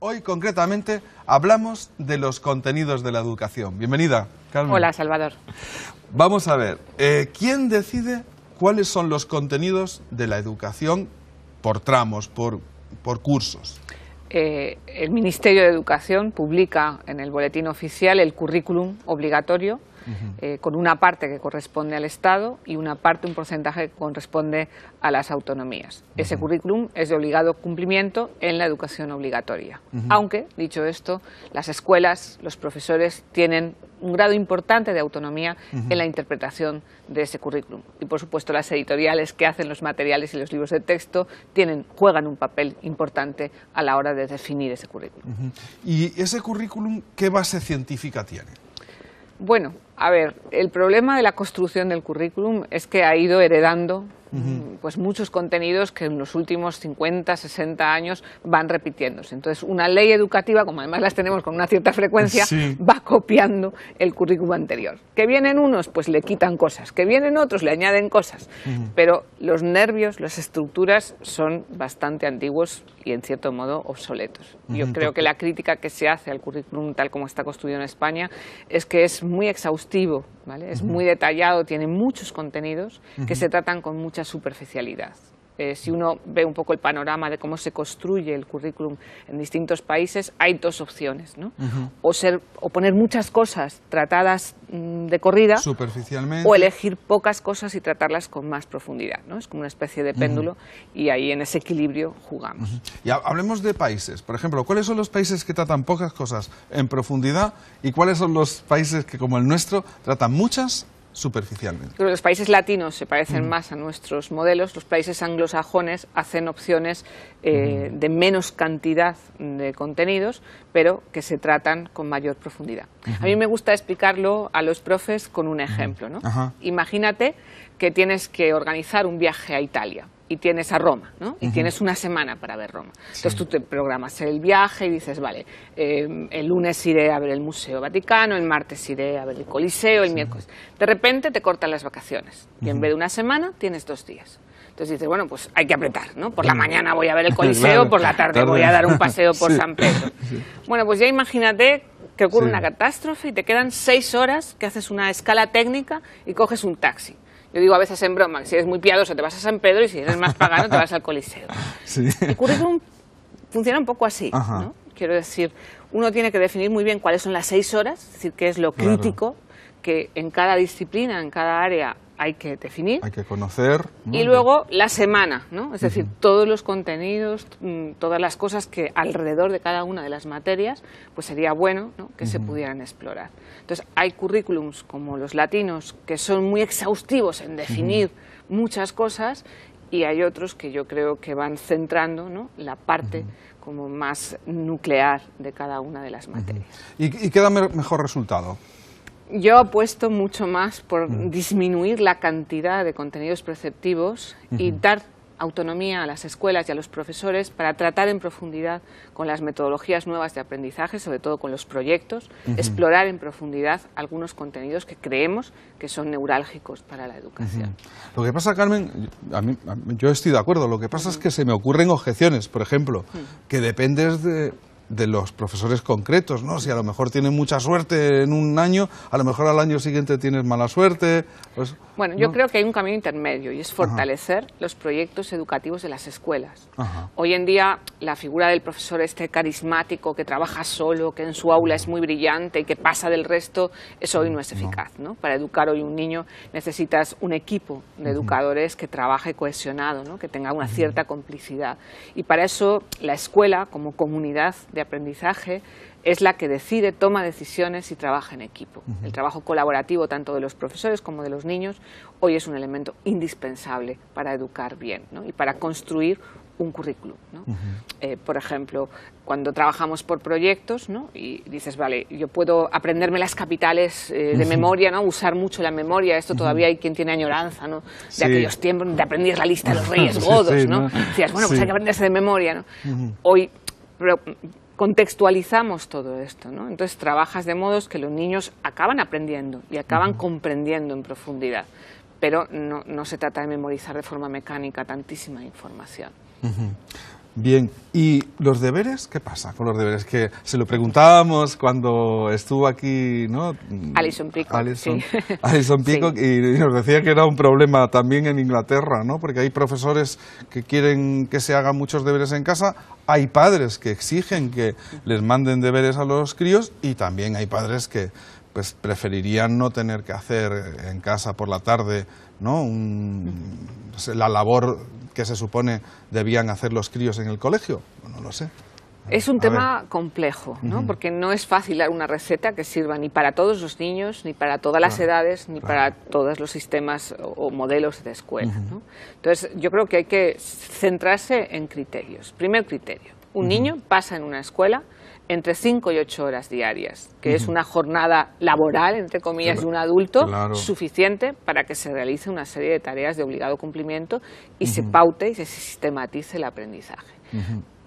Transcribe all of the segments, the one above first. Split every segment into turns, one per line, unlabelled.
Hoy concretamente hablamos de los contenidos de la educación. Bienvenida, Carmen.
Hola, Salvador.
Vamos a ver, ¿quién decide cuáles son los contenidos de la educación por tramos, por cursos?
El Ministerio de Educación publica en el boletín oficial el currículum obligatorio, con una parte que corresponde al Estado y una parte, un porcentaje que corresponde a las autonomías. Ese currículum es de obligado cumplimiento en la educación obligatoria. Aunque, dicho esto, las escuelas, los profesores tienen un grado importante de autonomía en la interpretación de ese currículum. Y, por supuesto, las editoriales que hacen los materiales y los libros de texto juegan un papel importante a la hora de definir ese currículum.
¿Y ese currículum qué base científica tiene?
Bueno, a ver, el problema de la construcción del currículum es que ha ido heredando pues muchos contenidos que en los últimos 50, 60 años van repitiéndose. Entonces, una ley educativa, como además las tenemos con una cierta frecuencia, va copiando el currículum anterior. Que vienen unos, pues le quitan cosas, que vienen otros, le añaden cosas. Pero los nervios, las estructuras son bastante antiguos y, en cierto modo, obsoletos. Yo creo que la crítica que se hace al currículum tal como está construido en España es que es muy exhaustivo, ¿vale? Es muy detallado, tiene muchos contenidos que se tratan con mucha superficialidad. Si uno ve un poco el panorama de cómo se construye el currículum en distintos países, hay dos opciones, ¿no? O poner muchas cosas tratadas de corrida,
superficialmente,
o elegir pocas cosas y tratarlas con más profundidad, ¿no? Es como una especie de péndulo y ahí en ese equilibrio jugamos.
Y hablemos de países. Por ejemplo, ¿cuáles son los países que tratan pocas cosas en profundidad y cuáles son los países que, como el nuestro, tratan muchas superficialmente?
Pero los países latinos se parecen más a nuestros modelos. Los países anglosajones hacen opciones de menos cantidad de contenidos, pero que se tratan con mayor profundidad. A mí me gusta explicarlo a los profes con un ejemplo, ¿no? Imagínate que tienes que organizar un viaje a Italia y tienes a Roma, ¿no? Y tienes una semana para ver Roma. Entonces tú te programas el viaje y dices, vale, el lunes iré a ver el Museo Vaticano, el martes iré a ver el Coliseo, el miércoles. De repente te cortan las vacaciones y en vez de una semana tienes 2 días. Entonces dices, bueno, pues hay que apretar, ¿no? Por la mañana voy a ver el Coliseo, por la tarde voy a dar un paseo por San Pedro. Bueno, pues ya imagínate que ocurre una catástrofe y te quedan 6 horas que haces una escala técnica y coges un taxi. Yo digo a veces en broma que si eres muy piadoso te vas a San Pedro y si eres más pagano te vas al Coliseo. El currículum funciona un poco así, ¿no? Quiero decir, uno tiene que definir muy bien cuáles son las 6 horas, es decir, qué es lo crítico que en cada disciplina, en cada área hay que definir.
Hay que conocer, ¿no?
Y luego la semana, ¿no? Es decir, todos los contenidos, todas las cosas que alrededor de cada una de las materias, pues sería bueno, ¿no? Que se pudieran explorar. Entonces, hay currículums como los latinos que son muy exhaustivos en definir muchas cosas y hay otros que yo creo que van centrando, ¿no? La parte como más nuclear de cada una de las materias.
¿Y qué da mejor resultado?
Yo apuesto mucho más por disminuir la cantidad de contenidos preceptivos y dar autonomía a las escuelas y a los profesores para tratar en profundidad con las metodologías nuevas de aprendizaje, sobre todo con los proyectos, explorar en profundidad algunos contenidos que creemos que son neurálgicos para la educación.
Lo que pasa, Carmen, yo estoy de acuerdo, lo que pasa es que se me ocurren objeciones, por ejemplo, que dependes de los profesores concretos, ¿no? Si a lo mejor tienen mucha suerte en un año, a lo mejor al año siguiente tienes mala suerte. Pues,
bueno, yo creo que hay un camino intermedio y es fortalecer los proyectos educativos de las escuelas. Hoy en día la figura del profesor carismático que trabaja solo, que en su aula es muy brillante y que pasa del resto, eso hoy no es eficaz, ¿no? Para educar hoy un niño necesitas un equipo de educadores que trabaje cohesionado, ¿no? Que tenga una cierta complicidad. Y para eso la escuela, como comunidad de aprendizaje, es la que decide, toma decisiones y trabaja en equipo. El trabajo colaborativo tanto de los profesores como de los niños hoy es un elemento indispensable para educar bien, ¿no? Y para construir un currículum, ¿no? Por ejemplo, cuando trabajamos por proyectos, ¿no? Y dices, vale, yo puedo aprenderme las capitales de memoria, ¿no? Usar mucho la memoria. Esto todavía hay quien tiene añoranza, ¿no? De aquellos tiempos donde aprendías la lista de los reyes godos, ¿no? Decías, bueno, pues hay que aprenderse de memoria, ¿no? Hoy contextualizamos todo esto, ¿no? Entonces trabajas de modos que los niños acaban aprendiendo y acaban comprendiendo en profundidad, pero no se trata de memorizar de forma mecánica tantísima información.
Bien, ¿y los deberes? ¿Qué pasa con los deberes? Que se lo preguntábamos cuando estuvo aquí, ¿no?
Alison Peacock.
Alison Peacock, sí. Y nos decía que era un problema también en Inglaterra, ¿no? Porque hay profesores que quieren que se hagan muchos deberes en casa, hay padres que exigen que les manden deberes a los críos y también hay padres que pues preferirían no tener que hacer en casa por la tarde, ¿no? La labor que se supone debían hacer los críos en el colegio. No lo sé.
Es un tema complejo, ¿no? Porque no es fácil dar una receta que sirva ni para todos los niños, ni para todas las edades, ni para todos los sistemas o modelos de escuela, ¿no? Entonces, yo creo que hay que centrarse en criterios. Primer criterio, un niño pasa en una escuela entre 5 y 8 horas diarias, que es una jornada laboral, entre comillas, de un adulto, suficiente para que se realice una serie de tareas de obligado cumplimiento y se paute y se sistematice el aprendizaje.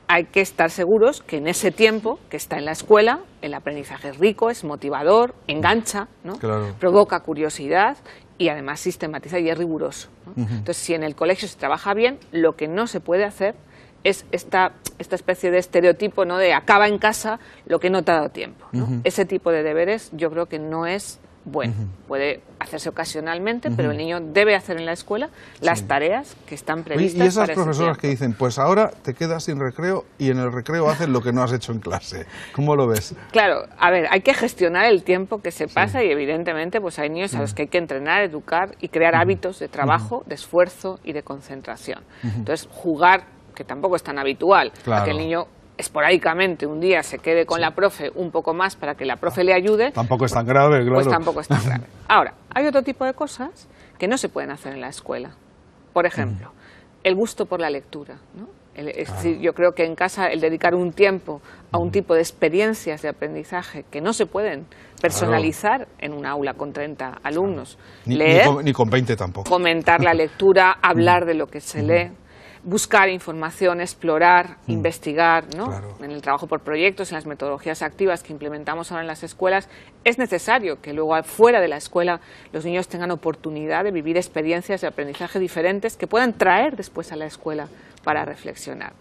Hay que estar seguros que en ese tiempo que está en la escuela, el aprendizaje es rico, es motivador, engancha, ¿no? Provoca curiosidad y además sistematiza y es riguroso, ¿no? Entonces, si en el colegio se trabaja bien, lo que no se puede hacer es esta especie de estereotipo, ¿no? De acaba en casa lo que no te ha dado tiempo, ¿no? Ese tipo de deberes yo creo que no es bueno. Puede hacerse ocasionalmente, pero el niño debe hacer en la escuela las tareas que están previstas.
Y esas profesoras que dicen, pues ahora te quedas sin recreo y en el recreo haces lo que no has hecho en clase. ¿Cómo lo ves?
Claro, a ver, hay que gestionar el tiempo que se pasa y evidentemente pues hay niños a los que hay que entrenar, educar y crear hábitos de trabajo, de esfuerzo y de concentración. Entonces, jugar, que tampoco es tan habitual, a que el niño esporádicamente un día se quede con la profe un poco más para que la profe le ayude.
Tampoco es tan grave, claro.
Pues tampoco es tan grave. Ahora, hay otro tipo de cosas que no se pueden hacer en la escuela. Por ejemplo, el gusto por la lectura, ¿no? Es decir, yo creo que en casa el dedicar un tiempo a un tipo de experiencias de aprendizaje que no se pueden personalizar en un aula con 30 alumnos. Leer,
ni con 20 tampoco.
Fomentar la lectura, hablar de lo que se lee, buscar información, explorar, investigar, ¿no? En el trabajo por proyectos, en las metodologías activas que implementamos ahora en las escuelas, es necesario que luego fuera de la escuela los niños tengan oportunidad de vivir experiencias de aprendizaje diferentes que puedan traer después a la escuela para reflexionar.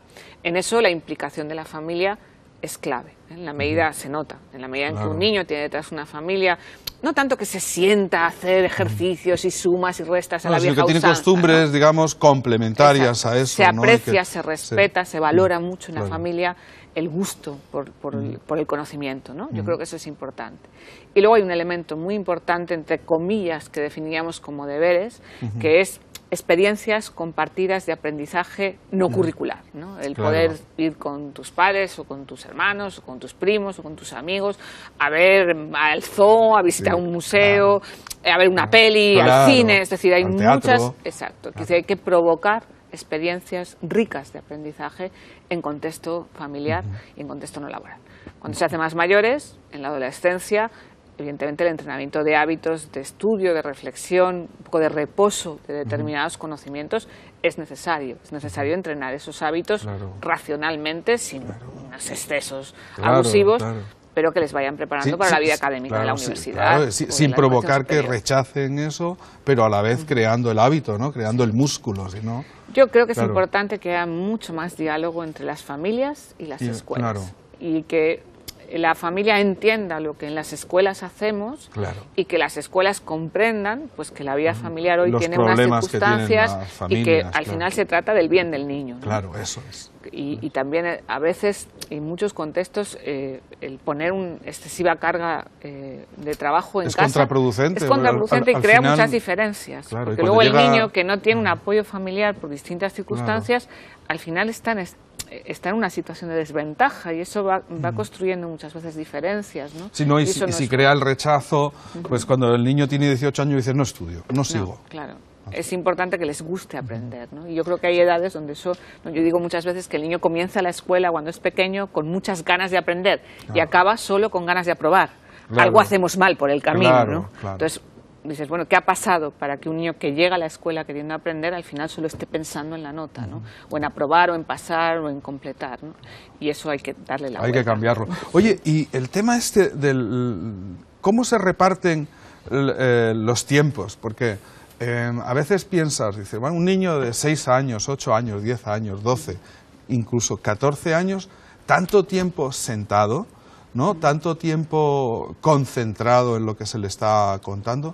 En eso la implicación de la familia es clave, ¿eh? En la medida se nota, en la medida en que un niño tiene detrás una familia, no tanto que se sienta a hacer ejercicios y sumas y restas a la vieja
usanza, que tiene costumbres, ¿no? digamos, complementarias a eso.
Se aprecia, se respeta, se valora mucho en la familia el gusto por el conocimiento, ¿no? Yo creo que eso es importante. Y luego hay un elemento muy importante, entre comillas, que definiríamos como deberes, que es experiencias compartidas de aprendizaje no curricular, ¿no? El poder ir con tus padres o con tus hermanos o con tus primos o con tus amigos a ver al zoo, a visitar un museo, a ver una peli, al cine, es decir, hay muchas, que hay que provocar experiencias ricas de aprendizaje en contexto familiar y en contexto no laboral. Cuando se hace más mayores, en la adolescencia, evidentemente el entrenamiento de hábitos de estudio, de reflexión, un poco de reposo de determinados conocimientos es necesario. Es necesario entrenar esos hábitos racionalmente, sin unos excesos abusivos, pero que les vayan preparando para la vida académica de la universidad.
Sin provocar que rechacen eso, pero a la vez creando el hábito, ¿no? Creando el músculo, ¿sí, no?
Yo creo que es importante que haya mucho más diálogo entre las familias y las escuelas. Y que la familia entienda lo que en las escuelas hacemos y que las escuelas comprendan pues que la vida familiar hoy tiene unas circunstancias y que al final se trata del bien del niño, ¿no?
Claro, eso es.
Y también a veces, en muchos contextos, el poner una excesiva carga de trabajo en casa es contraproducente y crea muchas diferencias. Porque luego el niño que no tiene un apoyo familiar por distintas circunstancias, al final está en una situación de desventaja y eso va construyendo muchas veces diferencias, ¿no?
Y si crea el rechazo, pues cuando el niño tiene 18 años dice no estudio, no sigo.
Claro. Es importante que les guste aprender, ¿no? Y yo creo que hay edades donde eso, yo digo muchas veces que el niño comienza la escuela cuando es pequeño con muchas ganas de aprender y acaba solo con ganas de aprobar. Algo hacemos mal por el camino, ¿no? Entonces dices, bueno, ¿qué ha pasado para que un niño que llega a la escuela queriendo aprender al final solo esté pensando en la nota, ¿no? O en aprobar, o en pasar, o en completar, ¿no? Y eso hay que darle la vuelta.
Hay que cambiarlo. Oye, y el tema ¿cómo se reparten los tiempos? Porque a veces piensas, dice, bueno, un niño de 6 años, 8 años, 10 años, 12, incluso 14 años, tanto tiempo sentado, ¿no? Tanto tiempo concentrado en lo que se le está contando.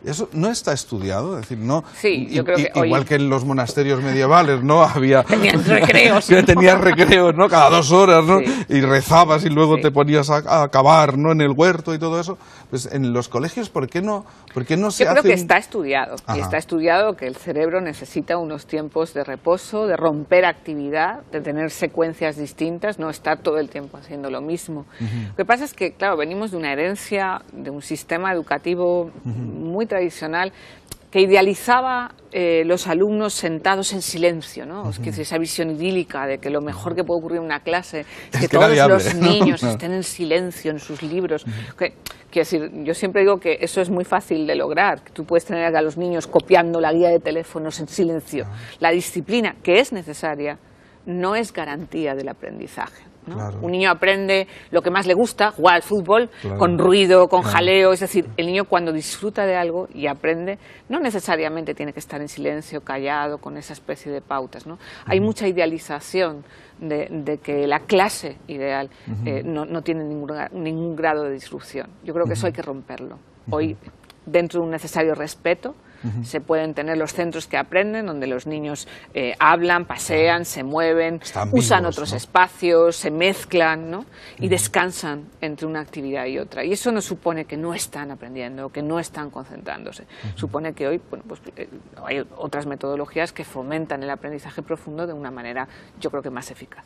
¿Eso no está estudiado? Es decir, no,
sí, yo creo que
igual que en los monasterios medievales, ¿no? Había
tenían recreos,
que tenías recreos, ¿no? Cada 2 horas, ¿no?
Sí.
Y rezabas y luego
Sí.
te ponías a cavar, ¿no? En el huerto y todo eso. Pues en los colegios, ¿por qué no se
Yo creo
hace
que está estudiado.
Ajá.
Y está estudiado que el cerebro necesita unos tiempos de reposo, de romper actividad, de tener secuencias distintas, no estar todo el tiempo haciendo lo mismo. Lo que pasa es que, claro, venimos de una herencia, de un sistema educativo muy tradicional que idealizaba los alumnos sentados en silencio, ¿no? Es que esa visión idílica de que lo mejor que puede ocurrir en una clase es que todos los niños estén en silencio en sus libros. Quiero decir, yo siempre digo que eso es muy fácil de lograr, que tú puedes tener a los niños copiando la guía de teléfonos en silencio. La disciplina, que es necesaria, no es garantía del aprendizaje, ¿no?
Claro.
Un niño aprende lo que más le gusta, jugar al fútbol,
Claro.
con ruido, con jaleo. Es decir, el niño cuando disfruta de algo y aprende, no necesariamente tiene que estar en silencio, callado, con esa especie de pautas, ¿no? Hay mucha idealización de que la clase ideal no tiene ningún grado de disrupción. Yo creo que eso hay que romperlo. Hoy, dentro de un necesario respeto, se pueden tener los centros que aprenden, donde los niños hablan, pasean, se mueven, usan otros espacios, se mezclan, ¿no? Y descansan entre una actividad y otra. Y eso no supone que no están aprendiendo, que no están concentrándose. Supone que hoy, bueno, pues, hay otras metodologías que fomentan el aprendizaje profundo de una manera, yo creo que más eficaz.